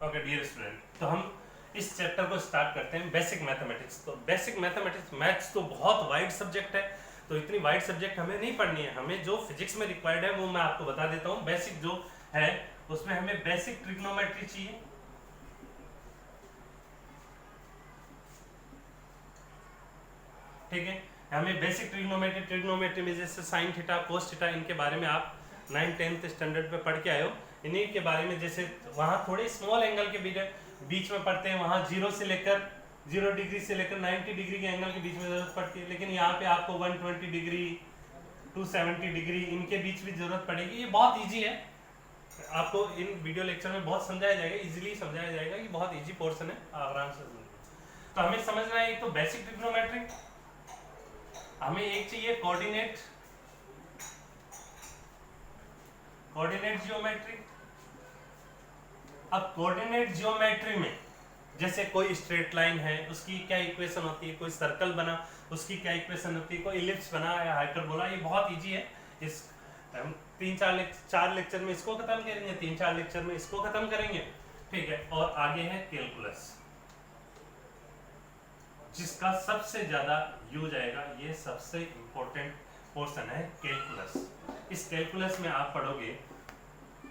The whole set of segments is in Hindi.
ओके डियर स्टूडेंट, तो हम इस चैप्टर को स्टार्ट करते हैं बेसिक मैथमेटिक्स। तो बेसिक मैथमेटिक्स मैथ्स तो बहुत वाइड सब्जेक्ट है, तो इतनी वाइड सब्जेक्ट हमें नहीं पढ़नी है। हमें जो फिजिक्स में रिक्वायर्ड है वो मैं आपको बता देता हूँ। बेसिक जो है उसमें हमें बेसिक ट्रिग्नोमेट्री चाहिए, ठीक है। हमें बेसिक ट्रिग्नोमेट्री में जैसे साइन थीटा, कोस थीटा, इनके बारे में आप 9th-10th स्टैंडर्ड पे पढ़ के आए हो। इन्हीं के बारे में जैसे वहाँ थोड़े स्मॉल एंगल के बीच में पढ़ते हैं, वहाँ 0 से लेकर 0 डिग्री से लेकर 90 डिग्री के एंगल के बीच में जरूरत पड़ती है। लेकिन यहाँ पे आपको 120 डिग्री 270 डिग्री इनके बीच भी जरूरत पड़ेगी। ये बहुत ईजी है, आपको इन वीडियो लेक्चर में बहुत समझाया जाएगा, इजीली समझाया जाएगा। ये बहुत ईजी पोर्शन है, आराम से समझिए। तो हमें समझना है एक तो बेसिक ट्रिग्नोमेट्री, हमें एक चाहिए कोऑर्डिनेट ज्योमेट्री। अब कोऑर्डिनेट ज्योमेट्री में जैसे कोई स्ट्रेट लाइन है उसकी क्या इक्वेशन होती है, कोई सर्कल बना उसकी क्या इक्वेशन होती है, कोई इलिप्स बना या हाइपरबोला, ये बहुत इजी है। इस हम 3-4 लेक्चर में इसको खत्म करेंगे, 3-4 लेक्चर में इसको खत्म करेंगे, ठीक है। और आगे है कैलकुलस, जिसका सबसे ज्यादा यूज आएगा। ये सबसे इंपॉर्टेंट पोर्शन है कैलकुलस। इस कैलकुलस में आप पढ़ोगे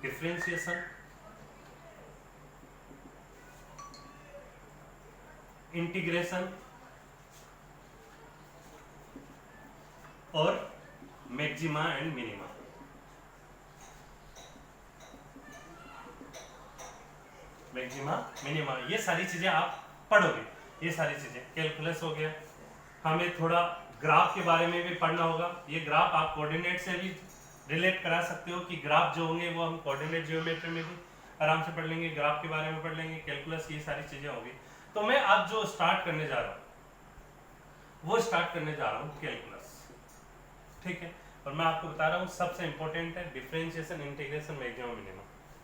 डिफरेंशिएशन, इंटीग्रेशन और maxima and minima. Maxima minima, ये सारी चीजें आप पढ़ोगे। ये सारी चीजें कैलकुलस हो गया। हमें थोड़ा ग्राफ के बारे में भी पढ़ना होगा। ये ग्राफ आप कोऑर्डिनेट से भी रिलेट करा सकते हो कि ग्राफ जो होंगे वो हम कोऑर्डिनेट ज्योमेट्री में भी आराम से पढ़ लेंगे, ग्राफ के बारे में पढ़ लेंगे, कैलकुलस, ये सारी चीजें होंगी। तो मैं अब जो स्टार्ट करने जा रहा हूँ वो स्टार्ट करने जा रहा हूँ कैलकुलस, ठीक है। और मैं आपको बता रहा हूँ सबसे इंपॉर्टेंट है डिफरेंशिएशन, इंटीग्रेशन, मैक्सिमा, मिनिमा,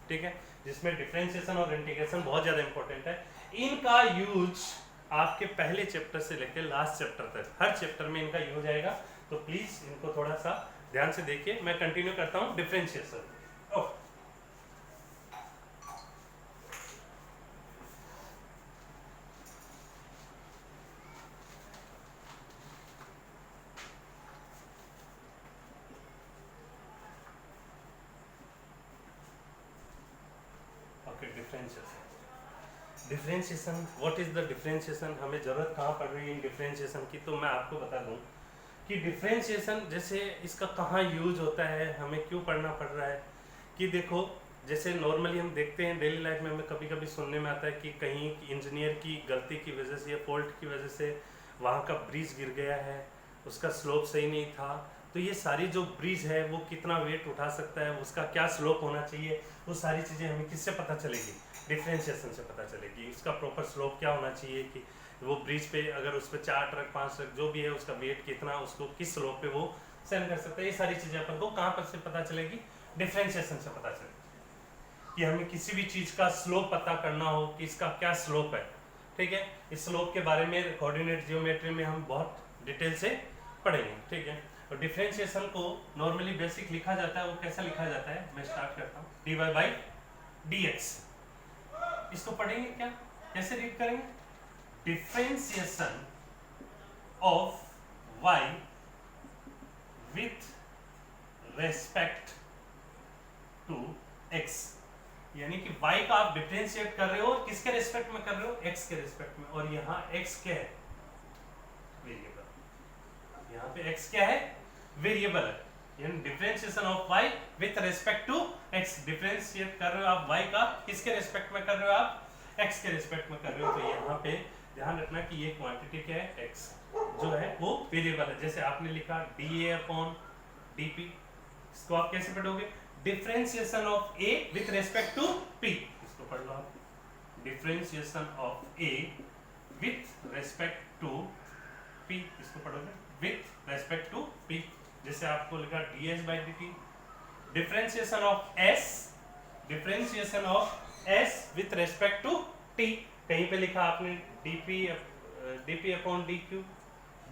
ठीक है। जिसमें डिफरेंशिएशन और इंटीग्रेशन बहुत ज्यादा इंपॉर्टेंट है। इनका यूज आपके पहले चैप्टर से लेकर लास्ट चैप्टर तक हर चैप्टर में इनका यूज आएगा। तो प्लीज इनको थोड़ा सा ध्यान से देखिए। मैं कंटिन्यू करता हूँ differentiation. Differentiation, what is the differentiation, हमें जरूरत कहाँ पड़ रही है डिफरेंशिएशन की, तो मैं आपको बता दूं कि डिफरेंशिएशन जैसे इसका कहाँ यूज होता है, हमें क्यों पढ़ना पड़ रहा है। कि देखो जैसे नॉर्मली हम देखते हैं डेली लाइफ में, हमें कभी कभी सुनने में आता है कि कहीं इंजीनियर की गलती की वजह से या फॉल्ट की वजह से वहाँ का ब्रिज गिर गया है, उसका स्लोप सही नहीं था। तो ये सारी जो ब्रिज है वो कितना वेट उठा सकता है, उसका क्या स्लोप होना चाहिए, वो सारी चीज़ें हमें किससे पता चलेगी, डिफरेंशिएशन से पता चलेगी। उसका प्रॉपर स्लोप क्या होना चाहिए कि वो ब्रिज पे अगर उस पर 4 ट्रक 5 ट्रक जो भी है उसका वेट कितना, उसको किस स्लोप पे वो सेंड कर सकता है। ये सारी चीज़ें अपन को कहाँ पर से पता चलेगी, डिफरेंशिएशन से पता चलेगी। कि हमें किसी भी चीज़ का स्लोप पता करना हो कि इसका क्या स्लोप है, ठीक है। इस स्लोप के बारे में कोऑर्डिनेट ज्योमेट्री में हम बहुत डिटेल से पढ़ेंगे, ठीक है। और डिफरेंशिएशन को नॉर्मली बेसिक लिखा जाता है, वो कैसा लिखा जाता है, मैं स्टार्ट करता हूँ, dy/dx। इसको पढ़ेंगे क्या, कैसे रीड करेंगे, differentiation of y with respect to x। यानी कि y का आप डिफरेंशिएट कर रहे हो, किसके रेस्पेक्ट में कर रहे हो, x के रेस्पेक्ट में। और यहाँ x क्या है, वेरिएबल। यहाँ पे x क्या है, वेरिएबल है। यानी differentiation of y with respect to x। Differentiate कर रहे हो आप y का, किसके रेस्पेक्ट में कर रहे हो आप, x के रेस्पेक्ट में कर रहे हो। तो यहाँ पे ध्यान रखना कि ये क्वांटिटी क्या है, x जो है वो वेरिएबल है। जैसे आपने लिखा dA/dp, इसको आप कैसे पढ़ोगे, differentiation of a with respect to p। इसको पढ़ लो आप, differentiation of a with respect to p, इसको पढ़ोगे विथ रेस्पेक्ट टू p। जैसे आपको लिखा ds/dt, differentiation of s with respect to t। कहीं पे लिखा आपने dp/dq,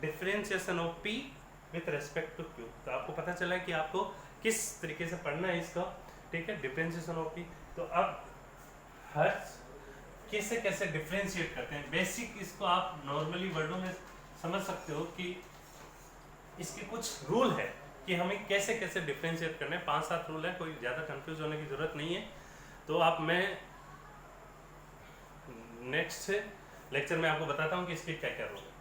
differentiation of p with respect to q। तो आपको पता चला कि आपको किस तरीके से पढ़ना है इसका, ठीक है, डिफरेंशिएशन ऑफ p। तो अब हर कैसे कैसे डिफ्रेंशिएट करते हैं। बेसिक इसको आप नॉर्मली वर्डों में समझ सकते हो कि इसके कुछ रूल है कि हमें कैसे कैसे डिफ्रेंशिएट करने हैं। 5-7 रूल है, कोई ज़्यादा कंफ्यूज होने की ज़रूरत नहीं है। तो आप मैं नेक्स्ट लेक्चर में आपको बताता हूँ कि इसके क्या क्या रूल है।